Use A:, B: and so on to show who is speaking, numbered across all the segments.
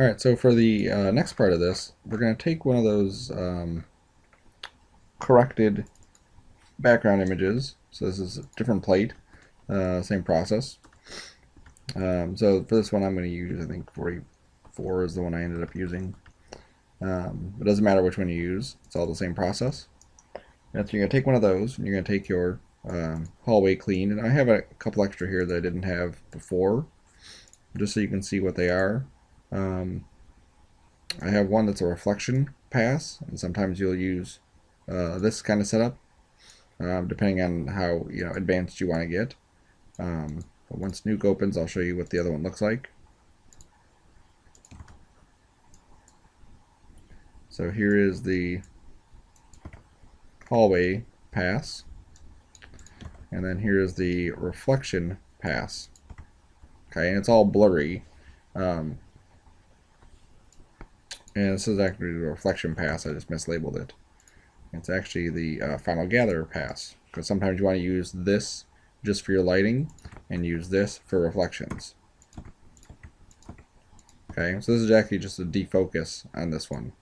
A: Alright, so for the next part of this, we're going to take one of those corrected background images. So this is a different plate, same process. So for this one I'm going to use, I think 44 is the one I ended up using. It doesn't matter which one you use, it's all the same process. And so you're going to take one of those, and you're going to take your hallway clean. And I have a couple extra here that I didn't have before, just so you can see what they are. I have one that's a reflection pass, and sometimes you'll use this kind of setup, depending on how advanced you want to get. But once Nuke opens, I'll show you what the other one looks like. So here is the hallway pass, and then here is the reflection pass. Okay, and it's all blurry. And this is actually the reflection pass, I just mislabeled it. It's actually the final gather pass, because sometimes you want to use this just for your lighting and use this for reflections. Okay, so this is actually just a defocus on this one,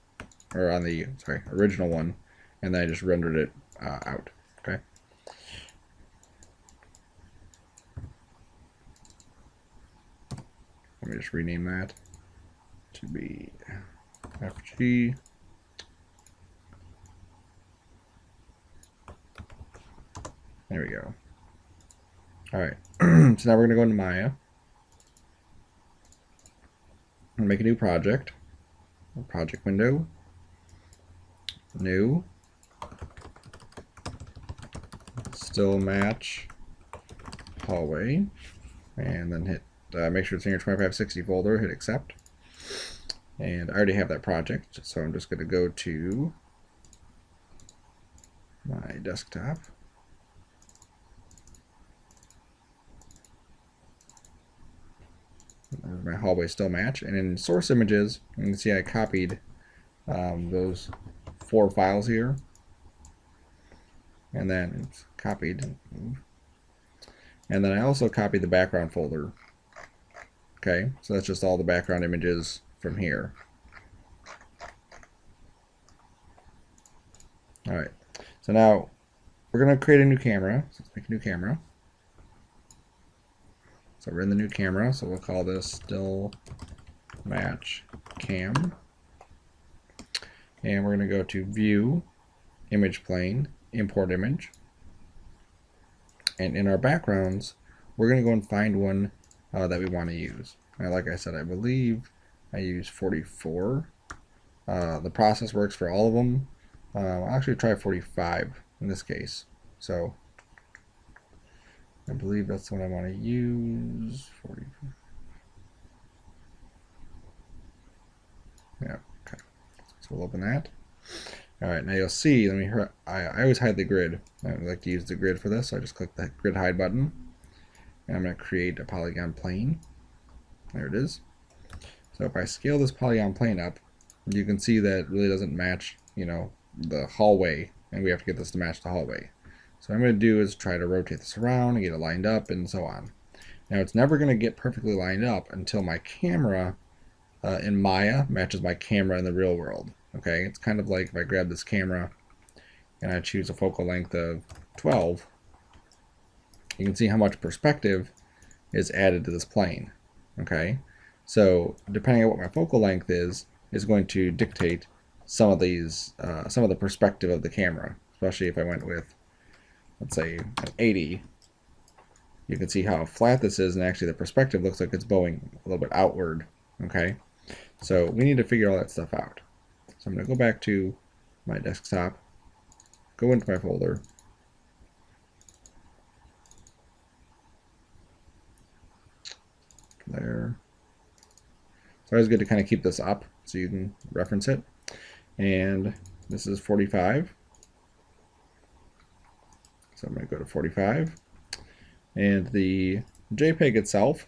A: or on the original one, and then I just rendered it out. Okay. Let me just rename that to be FG. There we go. Alright, so now we're going to go into Maya and make a new project. Project window, new, StillMatch hallway, and then hit make sure it's in your 2560 folder, hit accept. And I already have that project, so I'm just going to go to my desktop. There's my hallway StillMatch, and in source images, you can see I copied those 4 files here, and then it's copied, and then I also copied the background folder. Okay, so that's just all the background images from here. Alright, so now we're going to create a new camera. So let's make a new camera. So we're in the new camera, so we'll call this StillMatch Cam. And we're going to go to View, Image Plane, Import Image. And in our backgrounds, we're going to go and find one that we want to use. Now, like I said, I believe I use 44. The process works for all of them. I'll actually try 45 in this case. So I believe that's the one I want to use. 40. Yeah, okay. So we'll open that. Alright, now you'll see, I always hide the grid. I like to use the grid for this, so I just click the grid hide button. And I'm going to create a polygon plane. There it is. So if I scale this polygon plane up, you can see that it really doesn't match, the hallway, and we have to get this to match the hallway. So what I'm going to do is try to rotate this around and get it lined up and so on. Now it's never going to get perfectly lined up until my camera in Maya matches my camera in the real world. Okay, it's kind of like if I grab this camera and I choose a focal length of 12, you can see how much perspective is added to this plane. Okay, so depending on what my focal length is going to dictate some of the perspective of the camera. Especially if I went with, let's say, an 80, you can see how flat this is, and actually the perspective looks like it's bowing a little bit outward. Okay, so we need to figure all that stuff out. So I'm going to go back to my desktop, go into my folder, there. It's always good to kind of keep this up so you can reference it. And this is 45. So I'm going to go to 45. And the JPEG itself,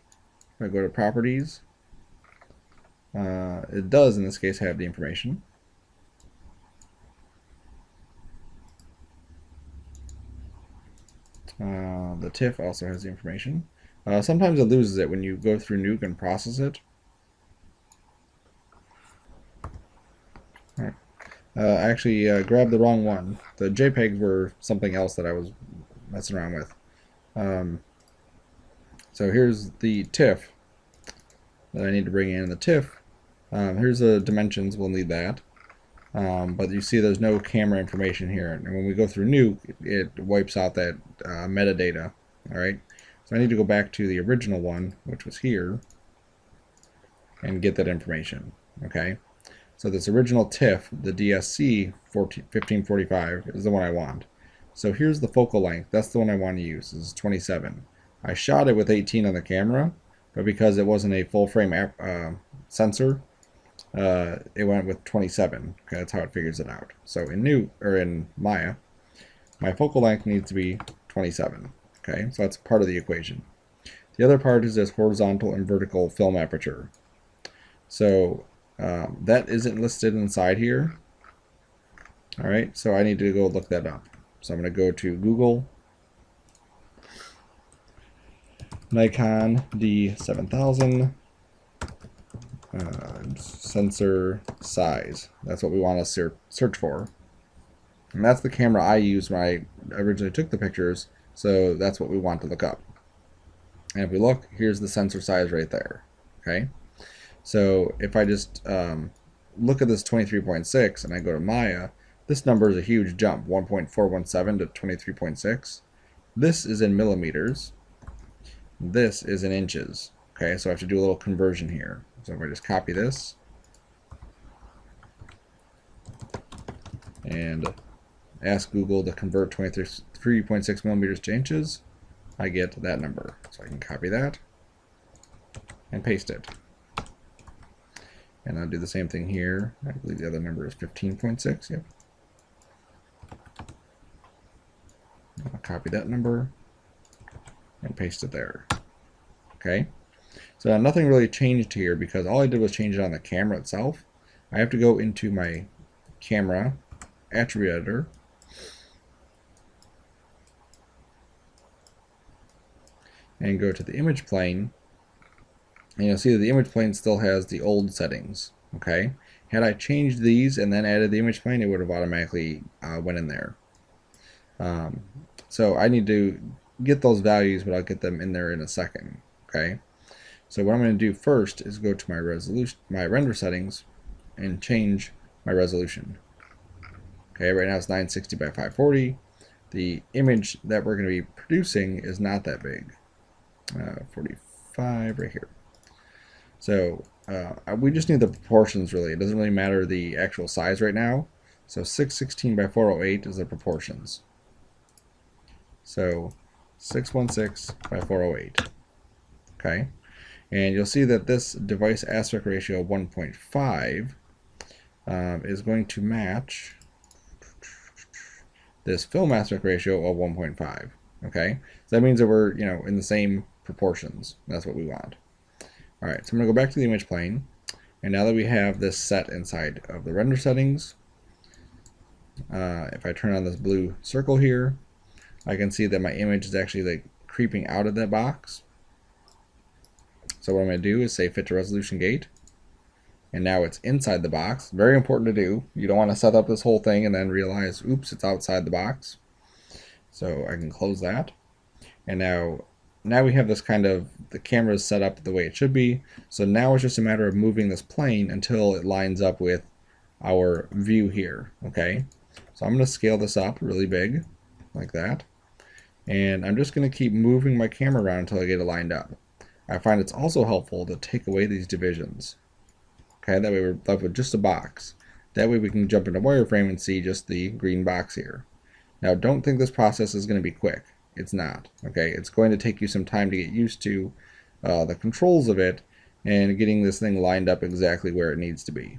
A: if I go to Properties, it does in this case have the information. The TIFF also has the information. Sometimes it loses it when you go through Nuke and process it. I actually grabbed the wrong one. The JPEGs were something else that I was messing around with. So here's the TIFF that I need to bring in. The TIFF, here's the dimensions, we'll need that. But you see there's no camera information here. And when we go through new, it wipes out that metadata. Alright, so I need to go back to the original one, which was here, and get that information. Okay, so this original TIFF, the DSC 1545, is the one I want. So here's the focal length. That's the one I want to use. This is 27. I shot it with 18 on the camera, but because it wasn't a full frame sensor, it went with 27. Okay, that's how it figures it out. So in Maya, my focal length needs to be 27. Okay, so that's part of the equation. The other part is this horizontal and vertical film aperture. So that isn't listed inside here. All right, so I need to go look that up. So I'm going to go to Google, Nikon D7000, sensor size. That's what we want to search for. And that's the camera I used when I originally took the pictures, so that's what we want to look up. And if we look, here's the sensor size right there. Okay, so if I just look at this 23.6 and I go to Maya, this number is a huge jump, 1.417 to 23.6. This is in millimeters. This is in inches. Okay, so I have to do a little conversion here. So if I just copy this and ask Google to convert 23.6 millimeters to inches, I get that number. So I can copy that and paste it. And I'll do the same thing here. I believe the other number is 15.6. Yep. I'll copy that number and paste it there. Okay. So nothing really changed here because all I did was change it on the camera itself. I have to go into my camera attribute editor and go to the image plane, and you'll see that the image plane still has the old settings. Okay, had I changed these and then added the image plane, it would have automatically went in there. So I need to get those values, but I'll get them in there in a second. Okay, so what I'm going to do first is go to my resolution, my render settings, and change my resolution. Okay, right now it's 960 by 540. The image that we're going to be producing is not that big. 45 right here. So we just need the proportions really. It doesn't really matter the actual size right now. So 616 by 408 is the proportions. So 616 by 408. Okay, and you'll see that this device aspect ratio of 1.5 is going to match this film aspect ratio of 1.5. Okay, so that means that we're in the same proportions. That's what we want. All right, so I'm going to go back to the image plane, and now that we have this set inside of the render settings, if I turn on this blue circle here, I can see that my image is actually like creeping out of that box. So what I'm going to do is say fit to resolution gate, and now it's inside the box. Very important to do. You don't want to set up this whole thing and then realize, oops, it's outside the box. So I can close that, and now we have this kind of, the camera is set up the way it should be. So now it's just a matter of moving this plane until it lines up with our view here. Okay, so I'm going to scale this up really big like that, and I'm just going to keep moving my camera around until I get it lined up. I find it's also helpful to take away these divisions. Okay, that way we're left with just a box. That way we can jump into wireframe and see just the green box here. Now don't think this process is going to be quick. It's not. Okay, it's going to take you some time to get used to the controls of it and getting this thing lined up exactly where it needs to be.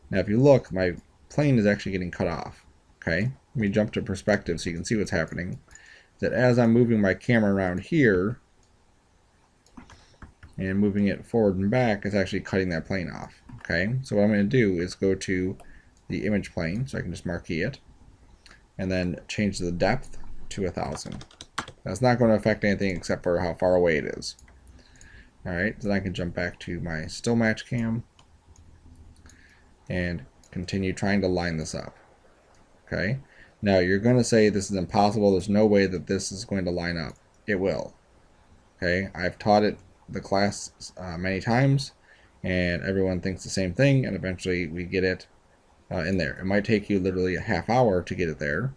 A: Now if you look, my plane is actually getting cut off. Okay, let me jump to perspective so you can see what's happening. That as I'm moving my camera around here and moving it forward and back, it's actually cutting that plane off. Okay, so what I'm going to do is go to the image plane, so I can just marquee it, and then change the depth to 1000. That's not going to affect anything except for how far away it is. Alright, then I can jump back to my StillMatch cam and continue trying to line this up. Okay. Now you're going to say this is impossible. There's no way that this is going to line up. It will. Okay. I've taught it the class many times, and everyone thinks the same thing, and eventually we get it in there. It might take you literally a half hour to get it there,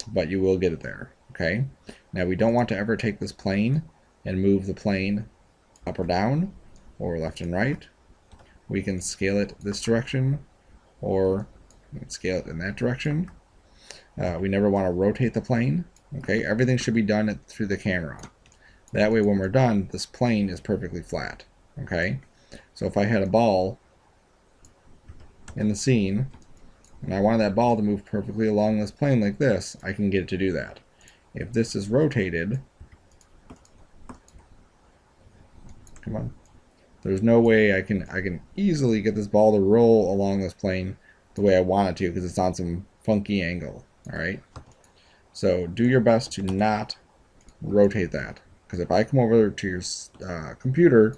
A: but you will get it there. Okay. Now we don't want to ever take this plane and move the plane up or down or left and right. We can scale it this direction, or we can scale it in that direction. We never want to rotate the plane. Okay, everything should be done through the camera. That way when we're done, this plane is perfectly flat. Okay, so if I had a ball in the scene and I wanted that ball to move perfectly along this plane like this, I can get it to do that. If this is rotated, come on, there's no way I can easily get this ball to roll along this plane the way I want it to, because it's on some funky angle. All right, so do your best to not rotate that, because if I come over to your computer,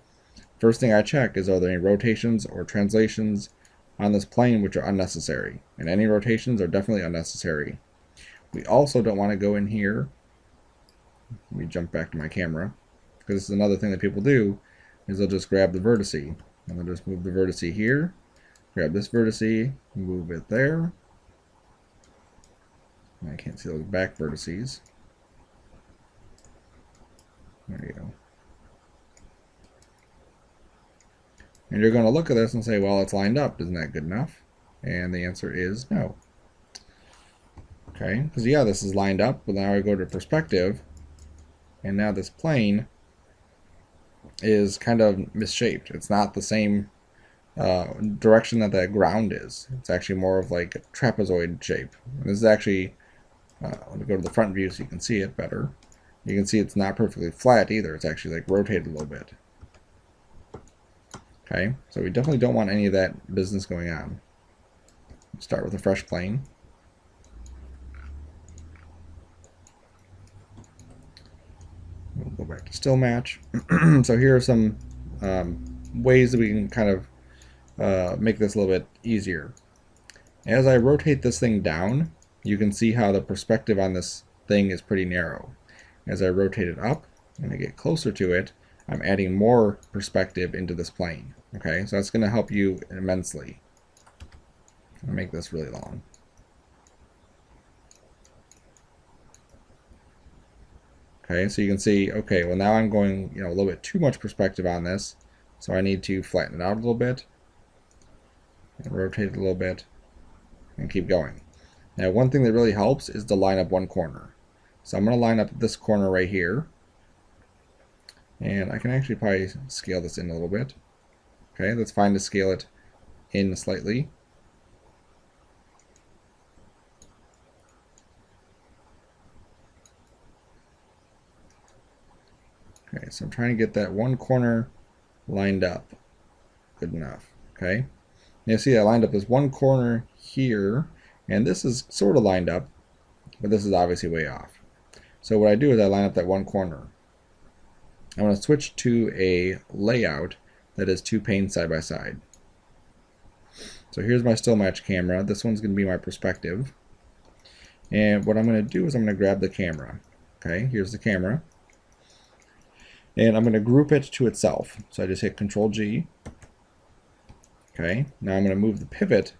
A: first thing I check is, are there any rotations or translations on this plane which are unnecessary, and any rotations are definitely unnecessary. We also don't want to go in here. Let me jump back to my camera, because this is another thing that people do, is they'll just grab the vertex and they'll just move the vertex here, grab this vertex, move it there. I can't see those back vertices. There you go. And you're going to look at this and say, well, it's lined up. Isn't that good enough? And the answer is no. Okay, because yeah, this is lined up, but now I go to perspective, and now this plane is kind of misshaped. It's not the same direction that the ground is. It's actually more of like a trapezoid shape. And this is actually, let me go to the front view so you can see it better. You can see it's not perfectly flat either. It's actually like rotated a little bit. Okay, so we definitely don't want any of that business going on. Start with a fresh plane. We'll go back to StillMatch. So here are some ways that we can kind of make this a little bit easier. As I rotate this thing down, you can see how the perspective on this thing is pretty narrow. As I rotate it up and I get closer to it, I'm adding more perspective into this plane. Okay, so that's going to help you immensely. I'll make this really long. Okay, so you can see, okay, well now I'm going, a little bit too much perspective on this, so I need to flatten it out a little bit, and rotate it a little bit, and keep going. Now one thing that really helps is to line up one corner. So I'm going to line up this corner right here, and I can actually probably scale this in a little bit. Okay, that's fine to scale it in slightly. Okay, so I'm trying to get that one corner lined up good enough. Okay, now see I lined up this one corner here, and this is sort of lined up, but this is obviously way off. So what I do is I line up that one corner. I'm going to switch to a layout that is two panes side by side. So here's my StillMatch camera. This one's going to be my perspective. And what I'm going to do is I'm going to grab the camera. Okay, here's the camera. And I'm going to group it to itself. So I just hit Control G. Okay, now I'm going to move the pivot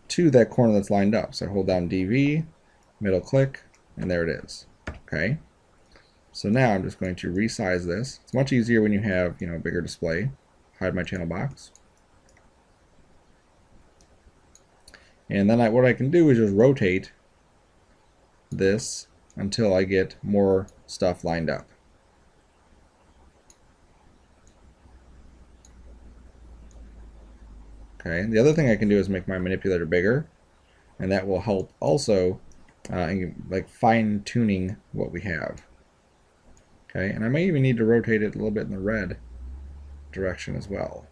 A: to that corner that's lined up. So I hold down DV, middle click, and there it is. Okay, so now I'm just going to resize this. It's much easier when you have, a bigger display. Hide my channel box. And then what I can do is just rotate this until I get more stuff lined up. Okay, the other thing I can do is make my manipulator bigger, and that will help also like fine-tuning what we have. Okay, and I may even need to rotate it a little bit in the red direction as well.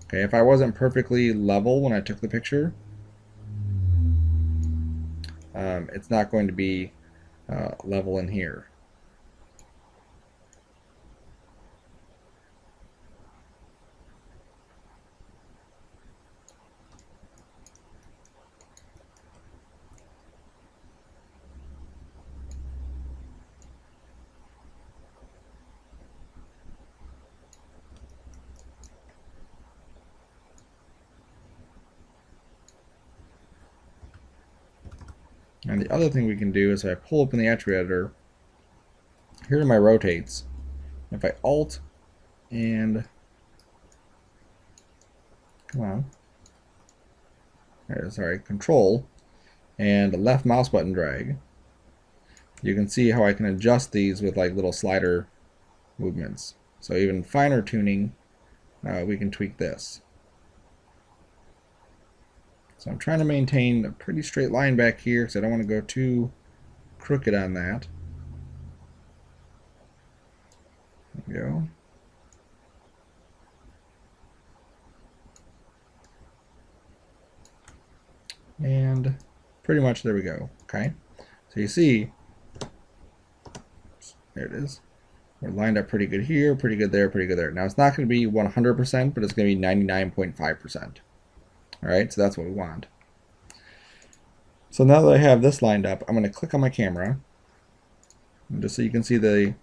A: Okay, if I wasn't perfectly level when I took the picture, it's not going to be level in here. And the other thing we can do is if I pull open the attribute editor, here are my rotates. If I Alt and come on, sorry, Control and left mouse button drag, you can see how I can adjust these with like little slider movements. So even finer tuning, we can tweak this. So I'm trying to maintain a pretty straight line back here because I don't want to go too crooked on that. There we go. And pretty much there we go. Okay. So you see, there it is. We're lined up pretty good here, pretty good there, pretty good there. Now it's not going to be 100%, but it's going to be 99.5%. All right, so that's what we want. So now that I have this lined up, I'm going to click on my camera, and just so you can see the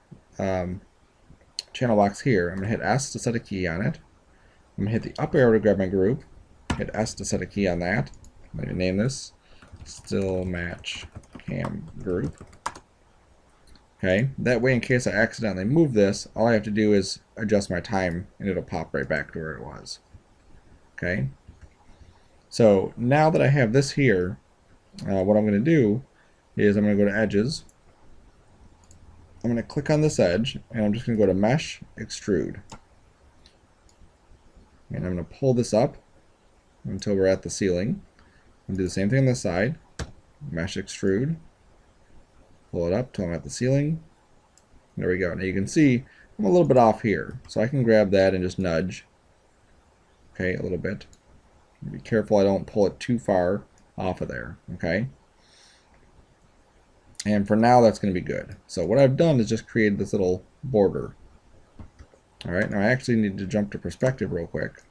A: channel box here. I'm going to hit S to set a key on it. I'm going to hit the up arrow to grab my group, hit S to set a key on that. I'm going to name this StillMatch Cam Group. Okay, that way in case I accidentally move this, all I have to do is adjust my time and it'll pop right back to where it was. Okay, so now that I have this here, what I'm going to do is I'm going to go to Edges. I'm going to click on this edge and I'm just going to go to Mesh, Extrude. And I'm going to pull this up until we're at the ceiling. I'm going to do the same thing on this side. Mesh, Extrude. Pull it up till I'm at the ceiling. There we go. Now you can see I'm a little bit off here. So I can grab that and just nudge. Okay, a little bit. Be careful I don't pull it too far off of there. Okay. And for now that's going to be good. So what I've done is just created this little border. Alright, now I actually need to jump to perspective real quick.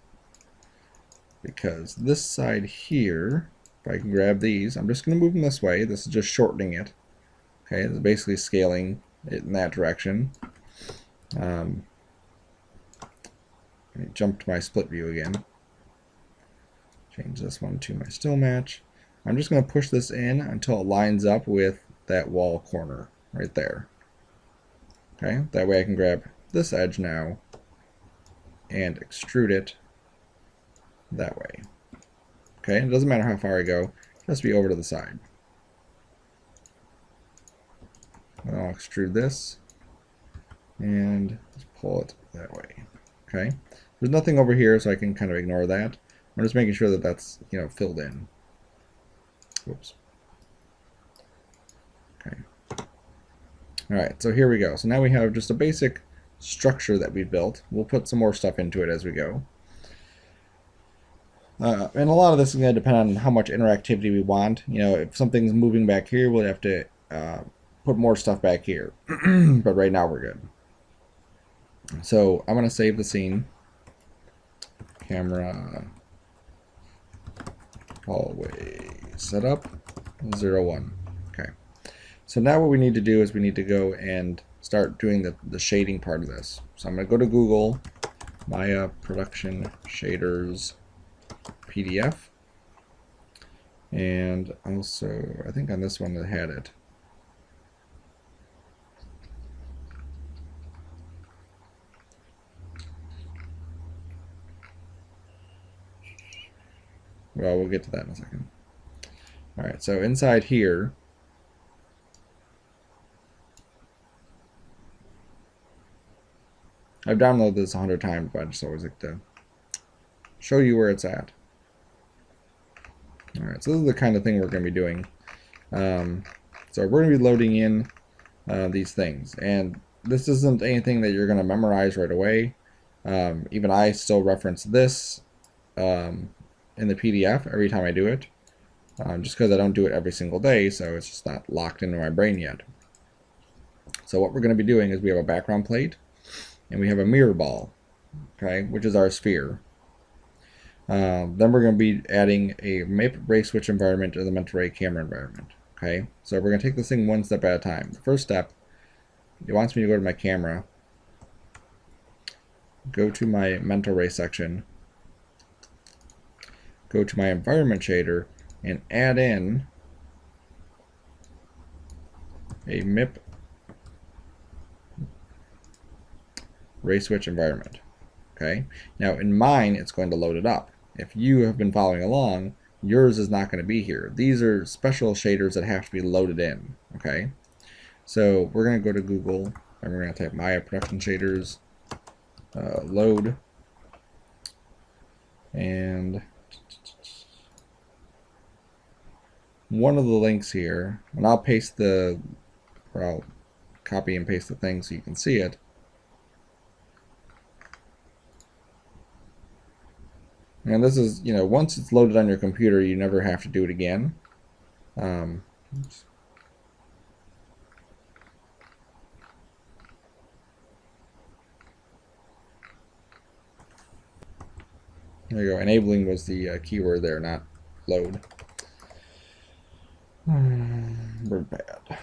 A: Because this side here, if I can grab these, I'm just going to move them this way. This is just shortening it. Okay, it's basically scaling it in that direction. Let me jump to my split view again. Change this one to my StillMatch. I'm just going to push this in until it lines up with that wall corner right there. Okay, that way I can grab this edge now and extrude it that way. Okay, it doesn't matter how far I go, it has to be over to the side. I'll extrude this and just pull it that way. Okay, there's nothing over here, so I can kind of ignore that. I'm just making sure that that's, you know, filled in. Whoops. Okay. All right, so here we go. So now we have just a basic structure that we built. We'll put some more stuff into it as we go. And a lot of this is going to depend on how much interactivity we want. You know, if something's moving back here, we'll have to put more stuff back here. But right now we're good. So I'm going to save the scene. Camera hallway setup 01. Okay. So now what we need to do is we need to go and start doing the shading part of this. So I'm going to go to Google, Maya Production Shaders PDF. And also, I think on this one it had it. Well, we'll get to that in a second. All right, so inside here, I've downloaded this 100 times, but I just always like to show you where it's at. All right, so this is the kind of thing we're going to be doing. So we're going to be loading in these things, and this isn't anything that you're going to memorize right away. Even I still reference this in the PDF every time I do it, just because I don't do it every single day, so it's just not locked into my brain yet. So what we're going to be doing is we have a background plate, and we have a mirror ball, okay, which is our sphere. Then we're going to be adding a map ray switch environment to the mental ray camera environment. Okay, so we're going to take this thing one step at a time. The first step, it wants me to go to my camera, go to my mental ray section, go to my environment shader, and add in a MIP ray switch environment. Okay. Now in mine, it's going to load it up. If you have been following along, yours is not going to be here. These are special shaders that have to be loaded in. Okay. So we're going to go to Google and we're going to type Maya production shaders load, and one of the links here, and I'll copy and paste the thing so you can see it. And this is, once it's loaded on your computer, you never have to do it again. Oops. There you go. Enabling was the keyword there, not load. We're bad.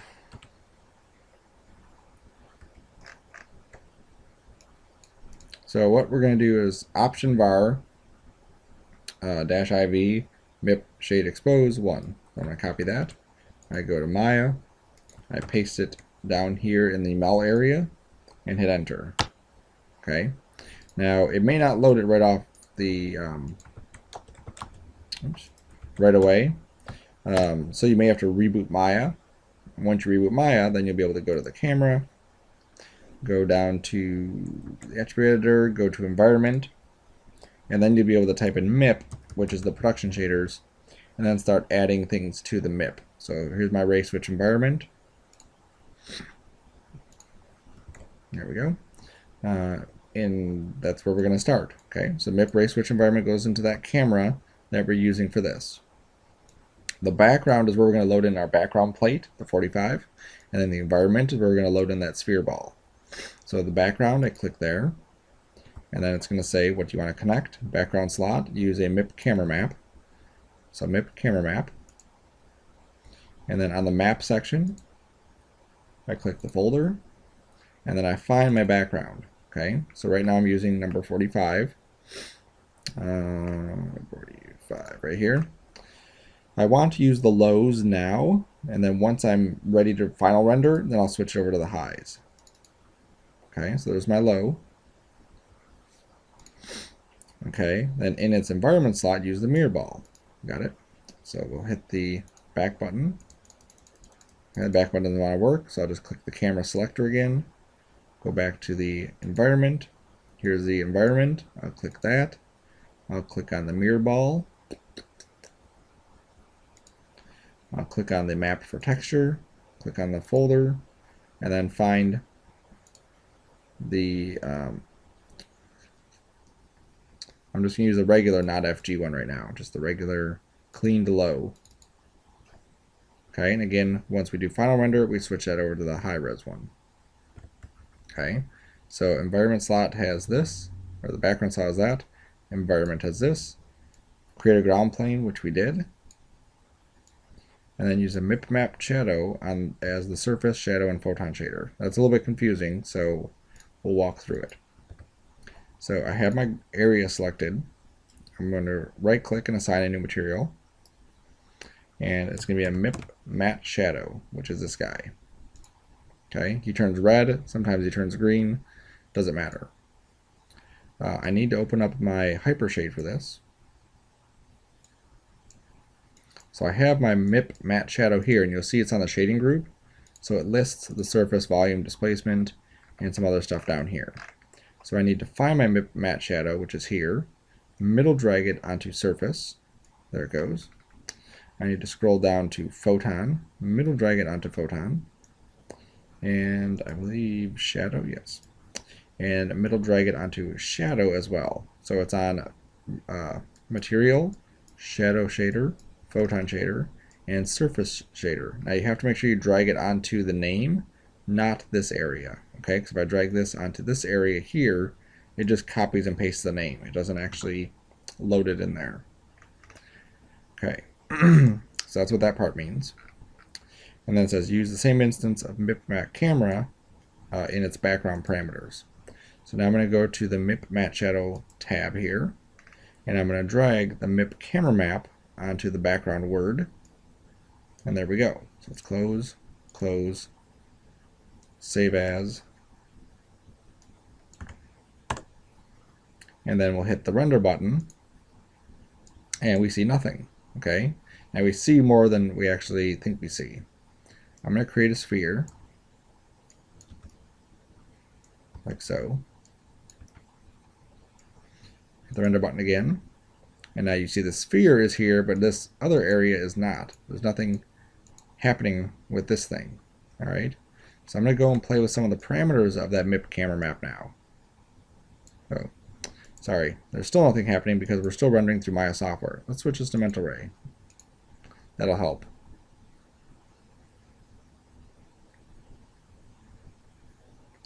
A: So what we're going to do is option var -iv MIP shade expose 1. So I'm going to copy that. I go to Maya. I paste it down here in the mel area and hit enter. Okay. Now it may not load it right off the right away. So you may have to reboot Maya. Once you reboot Maya, then you'll be able to go to the camera, go down to the attribute editor, go to environment, and then you'll be able to type in MIP, which is the production shaders, and then start adding things to the MIP. So here's my ray switch environment. There we go. And that's where we're going to start. Okay, so MIP ray switch environment goes into that camera that we're using for this. The background is where we're going to load in our background plate, the 45, and then the environment is where we're going to load in that sphere ball. So the background, I click there, and then it's going to say what you want to connect. Background slot, use a MIP camera map. So MIP camera map. And then on the map section, I click the folder, and then I find my background. Okay, so right now I'm using number 45. 45 right here. I want to use the lows now, and then once I'm ready to final render, then I'll switch over to the highs. Okay, so there's my low. Okay, then in its environment slot, use the mirror ball. Got it? So we'll hit the back button. Okay, the back button doesn't want to work, so I'll just click the camera selector again. Go back to the environment. Here's the environment. I'll click that. I'll click on the mirror ball. I'll click on the map for texture, click on the folder, and then find the, I'm just going to use the regular, not FG one right now, just the regular cleaned low. Okay, and again, once we do final render, we switch that over to the high res one. Okay, so environment slot has this, or the background slot has that, environment has this, create a ground plane, which we did, and then use a MIP map shadow as the surface, shadow, and photon shader. That's a little bit confusing, so we'll walk through it. So I have my area selected. I'm going to right click and assign a new material, and it's going to be a MIP matte shadow, which is this guy. Okay, he turns red, sometimes he turns green, doesn't matter. I need to open up my hypershade for this. So I have my MIP matte shadow here, and you'll see it's on the shading group. So it lists the surface, volume, displacement, and some other stuff down here. So I need to find my MIP matte shadow, which is here, middle drag it onto surface. There it goes. I need to scroll down to photon, middle drag it onto photon, and I believe shadow, yes. And middle drag it onto shadow as well. So it's on material, shadow shader, photon shader, and surface shader. Now you have to make sure you drag it onto the name, not this area. Okay, because if I drag this onto this area here, it just copies and pastes the name. It doesn't actually load it in there. Okay, so that's what that part means. And then it says use the same instance of MIP matte camera in its background parameters. So now I'm going to go to the MIP matte shadow tab here, and I'm going to drag the MIP camera map onto the background word, and there we go. So let's close, close, save as, and then we'll hit the render button, and we see nothing. Okay, and we see more than we actually think we see. I'm going to create a sphere, like so. Hit the render button again, and now you see the sphere is here, but this other area is not. There's nothing happening with this thing. All right, so I'm going to go and play with some of the parameters of that MIP camera map now. Oh, sorry, there's still nothing happening because we're still rendering through Maya software. Let's switch this to Mental Ray. That'll help.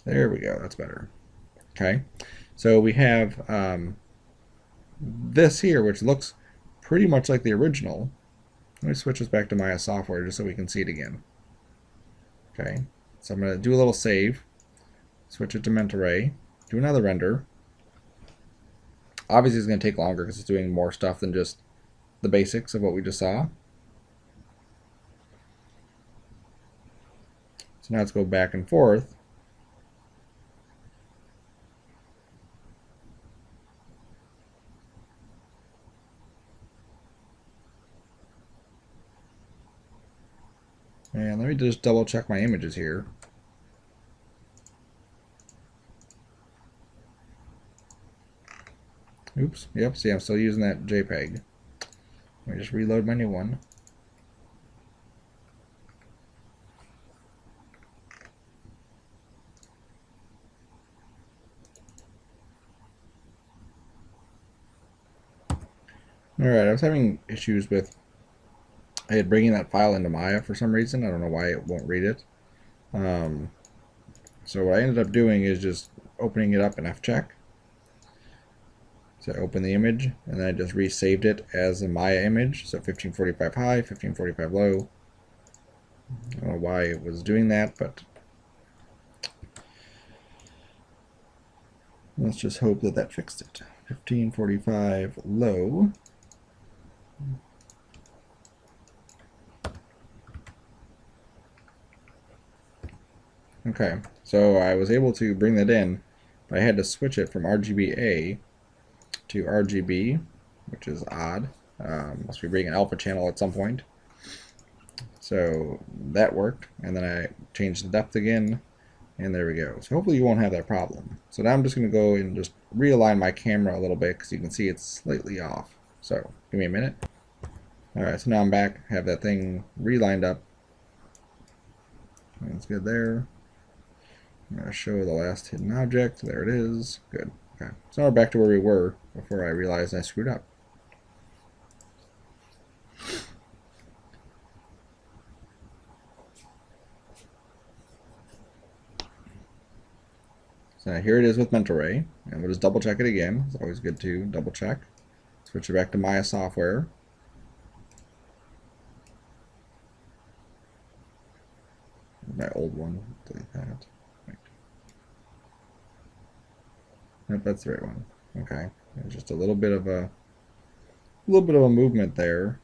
A: There we go, that's better. Okay, so we have this here, which looks pretty much like the original. Let me switch this back to Maya software just so we can see it again. Okay, so I'm going to do a little save, switch it to Mental Ray, do another render. Obviously it's going to take longer because it's doing more stuff than just the basics of what we just saw. So now let's go back and forth. And let me just double check my images here. Oops, yep, see I'm still using that JPEG. Let me just reload my new one. Alright, I was having issues with bringing that file into Maya for some reason. I don't know why it won't read it. So what I ended up doing is just opening it up in FCheck. So I opened the image, and then I just resaved it as a Maya image. So 1545 high, 1545 low. I don't know why it was doing that, but let's just hope that that fixed it. 1545 low. Okay, so I was able to bring that in, but I had to switch it from RGBA to RGB, which is odd. Must be bringing an alpha channel at some point. So that worked, and then I changed the depth again, and there we go. So hopefully you won't have that problem. So now I'm just going to go and just realign my camera a little bit because you can see it's slightly off. So give me a minute. Alright, so now I'm back. I have that thing relined up. That's good there. I'm going to show the last hidden object. There it is. Good. Okay. So now we're back to where we were before I realized I screwed up. So here it is with Mental Ray, and we'll just double check it again. It's always good to double check. Switch it back to Maya software. My old one, delete that. Nope, that's the right one. Okay, there's just a little bit of a movement there,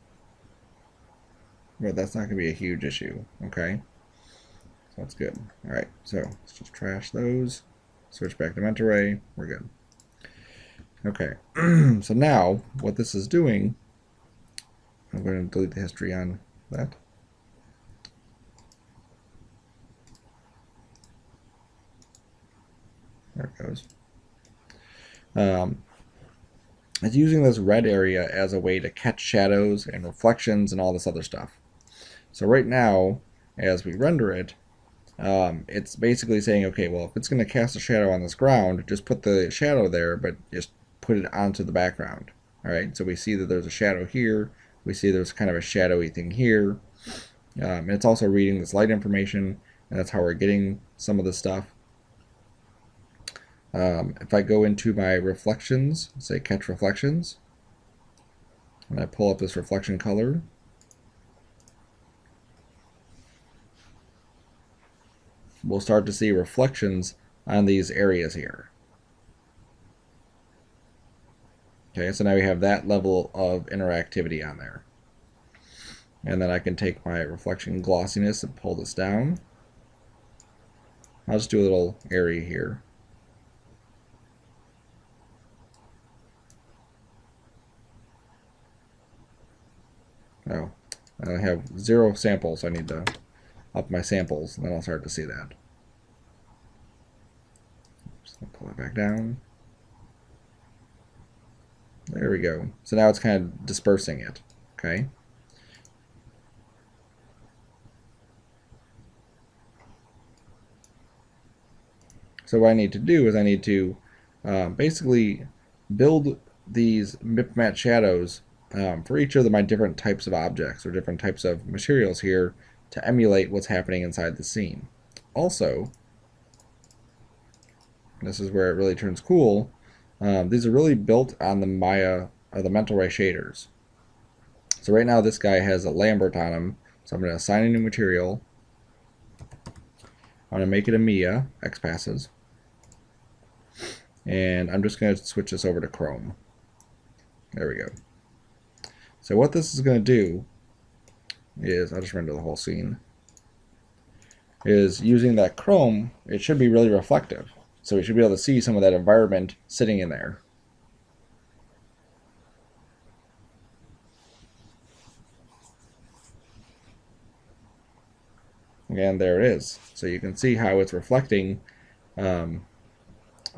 A: but that's not going to be a huge issue. Okay, so that's good. All right, so let's just trash those. Switch back to Mental Ray. We're good. Okay, so now what this is doing, I'm going to delete the history on that. There it goes. It's using this red area as a way to catch shadows and reflections and all this other stuff. So right now, as we render it, it's basically saying, okay, well, if it's going to cast a shadow on this ground, just put the shadow there, but just put it onto the background. All right, so we see that there's a shadow here. We see there's kind of a shadowy thing here. And it's also reading this light information, and that's how we're getting some of this stuff. If I go into my reflections, say catch reflections, and I pull up this reflection color, we'll start to see reflections on these areas here. Okay, so now we have that level of interactivity on there. And then I can take my reflection glossiness and pull this down. I'll just do a little area here. Oh, I have 0 samples. I need to up my samples, and then I'll start to see that. Just pull it back down. There we go. So now it's kind of dispersing it. Okay. So what I need to do is I need to basically build these mip-match shadows for each of my different types of objects or different types of materials here to emulate what's happening inside the scene. Also, this is where it really turns cool. These are really built on the Maya or the mental ray shaders. So right now this guy has a Lambert on him, so I'm going to assign a new material. I'm going to make it a Mia, X passes. And I'm just going to switch this over to Chrome. There we go. So what this is going to do is, I'll just render the whole scene, is using that Chrome, it should be really reflective. So we should be able to see some of that environment sitting in there. And there it is. So you can see how it's reflecting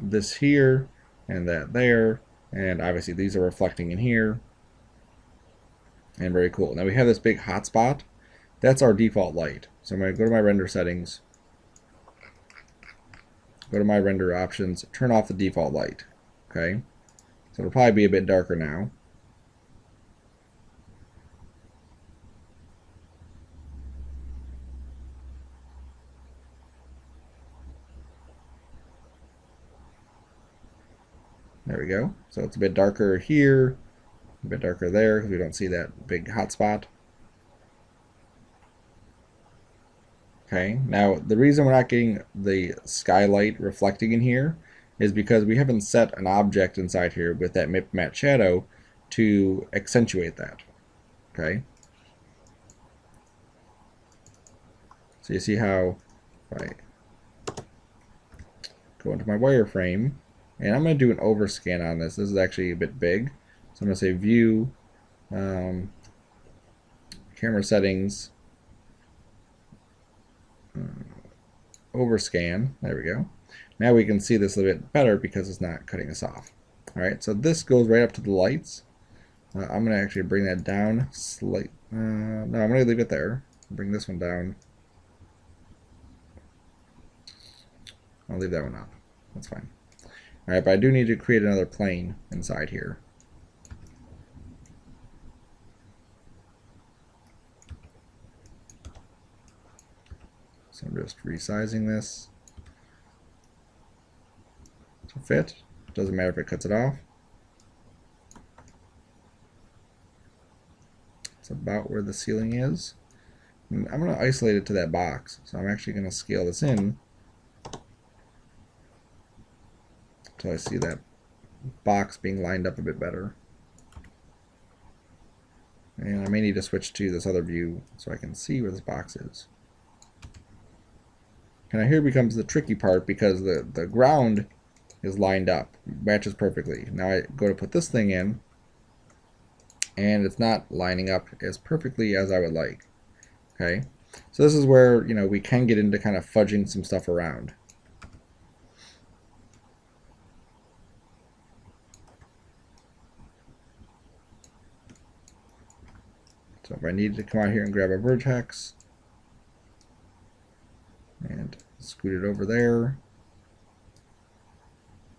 A: this here and that there, and obviously these are reflecting in here, and very cool. Now we have this big hotspot. That's our default light. So I'm going to go to my render settings, go to my render options, turn off the default light. Okay, so it'll probably be a bit darker now. There we go. So it's a bit darker here, a bit darker there because we don't see that big hotspot. Okay, now the reason we're not getting the skylight reflecting in here is because we haven't set an object inside here with that mip-match shadow to accentuate that. Okay, so you see how if I go into my wireframe, and I'm going to do an overscan on this. This is actually a bit big. So I'm going to say View, Camera Settings, Overscan. There we go. Now we can see this a little bit better because it's not cutting us off. Alright, so this goes right up to the lights. I'm going to actually bring that down slightly. No, I'm going to leave it there. Bring this one down. I'll leave that one up. That's fine. Alright, but I do need to create another plane inside here. So I'm just resizing this to fit. Doesn't matter if it cuts it off. It's about where the ceiling is. And I'm going to isolate it to that box. So I'm actually going to scale this in until I see that box being lined up a bit better. And I may need to switch to this other view so I can see where this box is. And here becomes the tricky part because the ground is lined up, matches perfectly. Now I go to put this thing in, and it's not lining up as perfectly as I would like. Okay, so this is where we can get into kind of fudging some stuff around. So if I needed to come out here and grab a vertex and scoot it over there,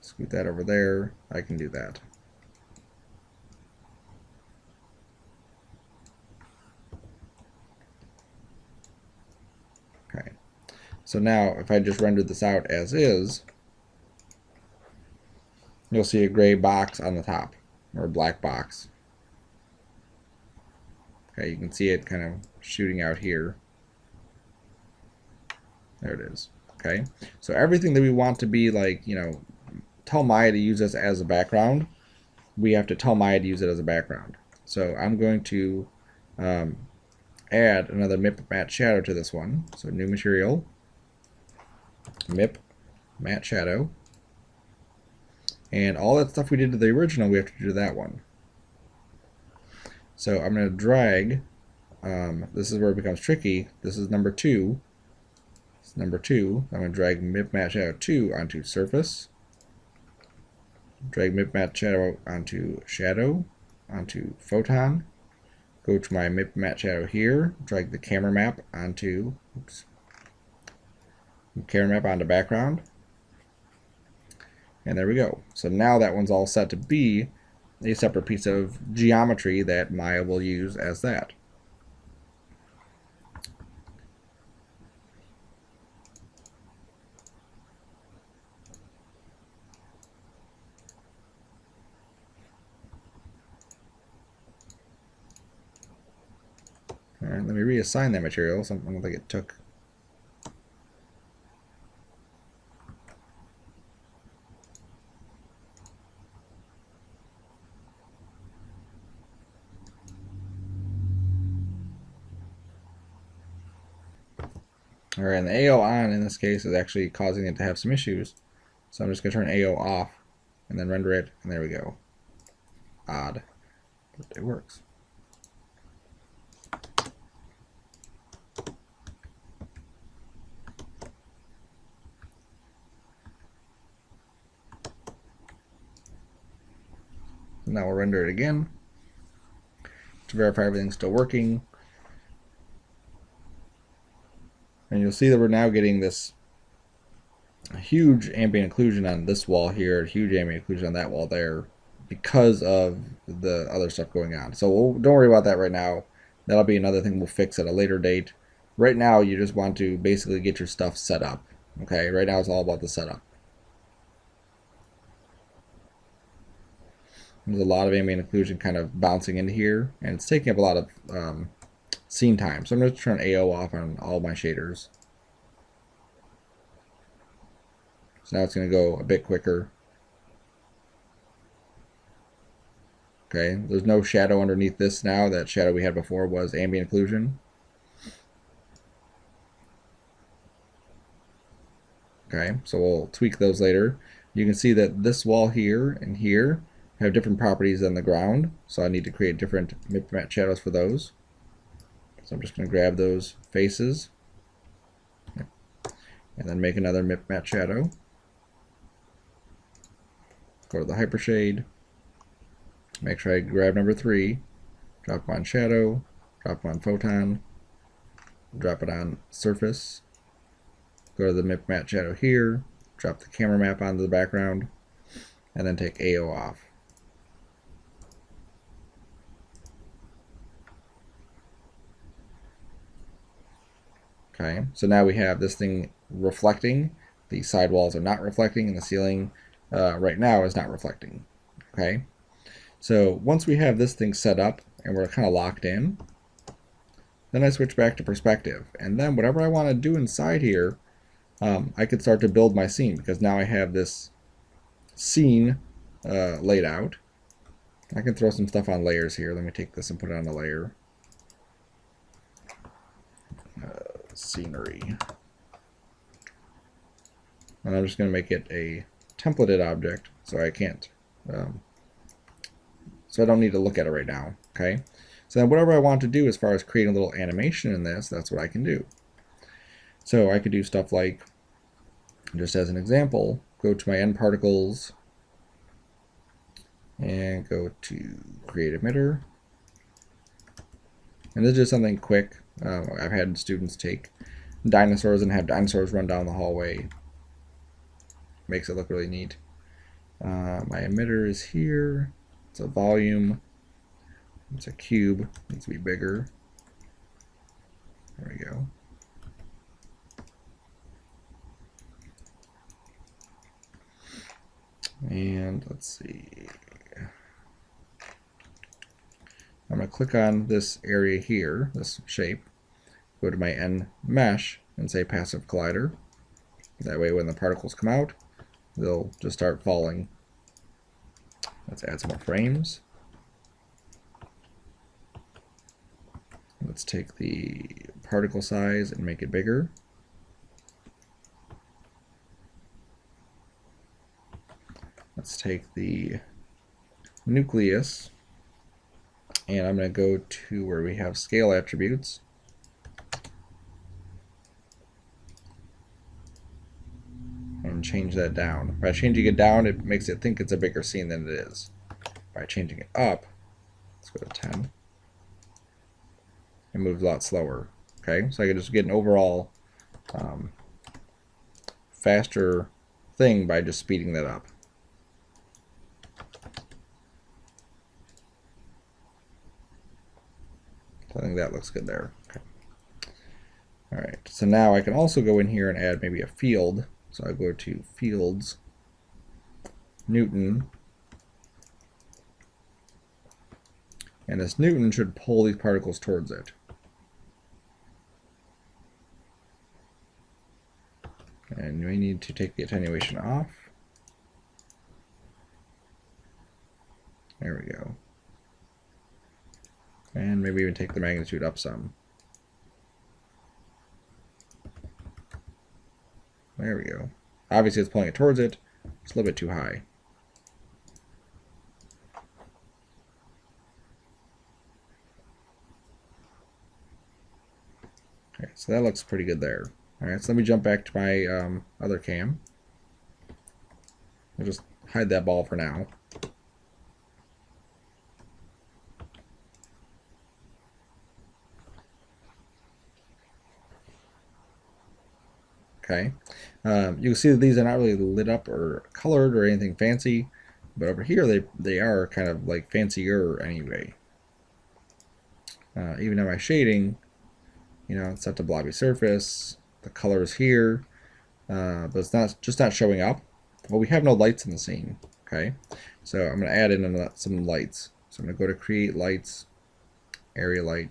A: scoot that over there, I can do that. Okay, so now if I just rendered this out as is, you'll see a gray box on the top, or a black box. Okay, you can see it kind of shooting out here. There it is. Okay, so everything that we want to be like, tell Maya to use this as a background, we have to tell Maya to use it as a background. So I'm going to add another mip-match shadow to this one. So new material, MIP matte shadow. And all that stuff we did to the original, we have to do to that one. So I'm going to drag, this is where it becomes tricky. This is number 2. It's number 2. I'm going to drag MIP matte shadow 2 onto surface. Drag MIP matte shadow onto photon. Go to my MIP matte shadow here. Drag the camera map onto, background. And there we go. So now that one's all set to be a separate piece of geometry that Maya will use as that. Alright, let me reassign that material. I don't think it took. Alright, and the AO on in this case is actually causing it to have some issues. So I'm just going to turn AO off and then render it, and there we go. Odd, but it works. So now we'll render it again to verify everything's still working. And you'll see that we're now getting this huge ambient occlusion on this wall here, huge ambient occlusion on that wall there, because of the other stuff going on. So don't worry about that right now. That'll be another thing we'll fix at a later date. Right now, you just want to basically get your stuff set up. Okay, right now it's all about the setup. There's a lot of ambient occlusion kind of bouncing into here, and it's taking up a lot of scene time. So I'm going to turn AO off on all my shaders. So now it's going to go a bit quicker. Okay, there's no shadow underneath this now. That shadow we had before was ambient occlusion. Okay, so we'll tweak those later. You can see that this wall here and here have different properties than the ground, so I need to create different MIP matte shadows for those. So I'm just going to grab those faces and then make another MIP matte shadow. Go to the hypershade, make sure I grab number 3, drop on shadow, drop on photon, drop it on surface, go to the MIP matte shadow here, drop the camera map onto the background, and then take AO off. Okay, so now we have this thing reflecting. The side walls are not reflecting, and the ceiling right now is not reflecting. Okay, so once we have this thing set up and we're kind of locked in, then I switch back to perspective, and then whatever I want to do inside here, I could start to build my scene, because now I have this scene laid out. I can throw some stuff on layers here. Let me take this and put it on a layer. Scenery. And I'm just going to make it a templated object, so I can't, so I don't need to look at it right now. Okay, so then whatever I want to do as far as creating a little animation in this, that's what I can do. So I could do stuff like, just as an example, go to my end particles and go to create emitter. And this is just something quick. I've had students take dinosaurs and have dinosaurs run down the hallway. Makes it look really neat. My emitter is here. It's a volume. It's a cube. It needs to be bigger. There we go. And let's see. I'm going to click on this area here, this shape, go to my end mesh and say passive collider. That way when the particles come out, they'll just start falling. Let's add some more frames. Let's take the particle size and make it bigger. take the nucleus, and I'm going to go to where we have scale attributes. And change that down. By changing it down, it makes it think it's a bigger scene than it is. By changing it up, let's go to 10. It moves a lot slower. Okay, so I can just get an overall faster thing by just speeding that up. So I think that looks good there. Okay. All right, so now I can also go in here and add maybe a field. So I go to Fields, Newton, and this Newton should pull these particles towards it. And we need to take the attenuation off. There we go. And maybe even take the magnitude up some. There we go. Obviously it's pulling it towards it. It's a little bit too high. Okay, so that looks pretty good there. Alright, so let me jump back to my other cam. I'll just hide that ball for now. Okay, you can see that these are not really lit up or colored or anything fancy, but over here they are kind of like fancier anyway. Even on my shading, you know, it's set to blobby surface. The color is here, but it's not showing up. Well, we have no lights in the scene. Okay, so I'm going to add in some lights. So I'm going to go to Create Lights, Area Light.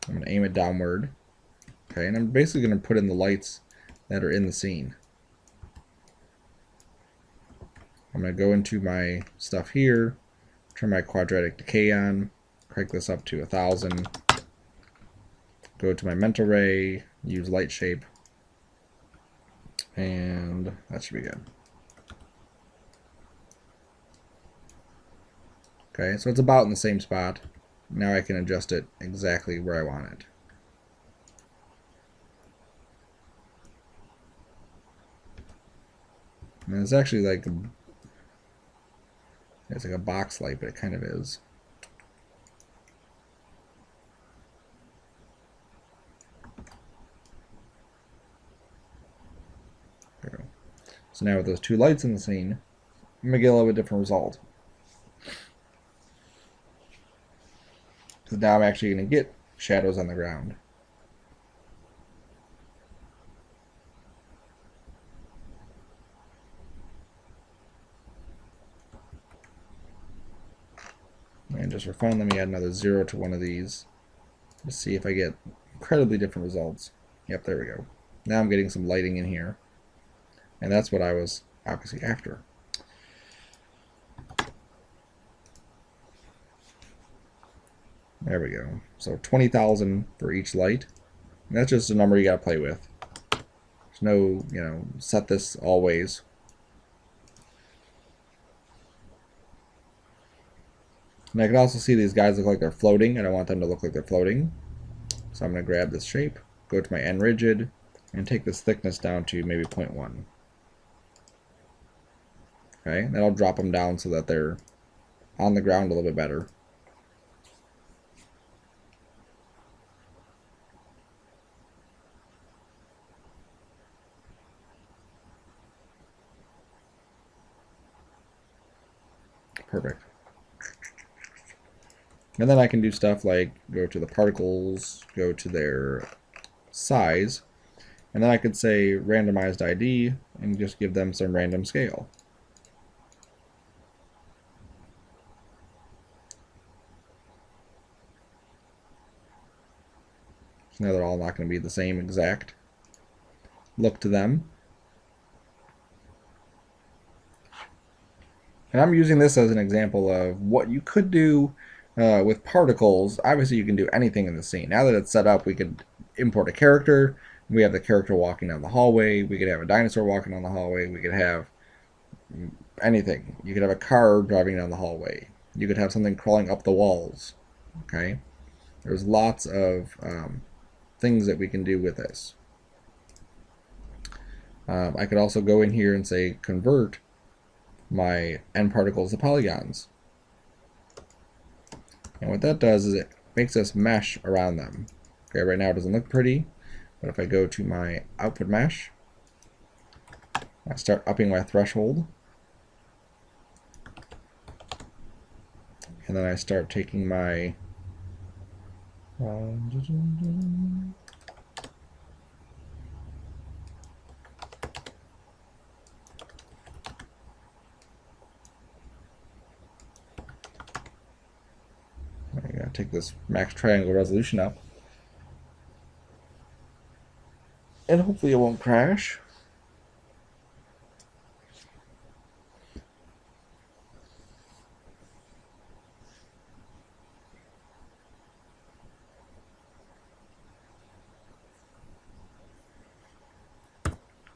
A: I'm going to aim it downward. Okay, and I'm basically going to put in the lights that are in the scene. I'm going to go into my stuff here, turn my quadratic decay on, crank this up to 1000, go to my mental ray, use light shape, and that should be good. Okay, so it's about in the same spot. Now I can adjust it exactly where I want it. And it's actually like it's like a box light, but it kind of is. There we go. So now with those two lights in the scene, I'm gonna get a little bit different result. So now I'm actually gonna get shadows on the ground. And just for fun, let me add another 0 to one of these to see if I get incredibly different results. Yep, there we go. Now I'm getting some lighting in here. And that's what I was obviously after. There we go. So 20,000 for each light. And that's just a number you gotta play with. There's no, you know, set this always. And I can also see these guys look like they're floating. I don't want them to look like they're floating. So I'm going to grab this shape, go to my N rigid, and take this thickness down to maybe 0.1. Okay, then I'll drop them down so that they're on the ground a little bit better. Perfect. And then I can do stuff like go to the particles, go to their size, and then I could say randomized ID and just give them some random scale. So now they're all not going to be the same exact look to them. And I'm using this as an example of what you could do with particles. Obviously you can do anything in the scene. Now that it's set up, we could import a character, We have the character walking down the hallway. We could have a dinosaur walking down the hallway. We could have anything. You could have a car driving down the hallway. You could have something crawling up the walls. Okay? There's lots of things that we can do with this. I could also go in here and say convert my end particles to polygons. And what that does is it makes us mesh around them. Okay, right now it doesn't look pretty, but if I go to my output mesh, I start upping my threshold, and then I start taking my I gotta take this max triangle resolution up, and hopefully it won't crash.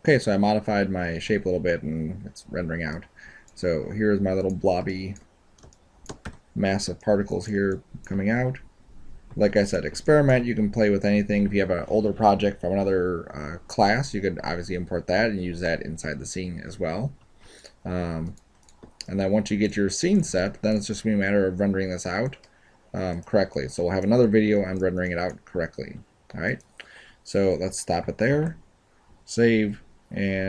A: Okay, so I modified my shape a little bit and it's rendering out. So here's my little blobby mass of particles here coming out. Like I said, experiment. You can play with anything. If you have an older project from another class, you could obviously import that and use that inside the scene as well. And then once you get your scene set, then it's just going to be a matter of rendering this out correctly. So we'll have another video on rendering it out correctly. All right. So let's stop it there. Save and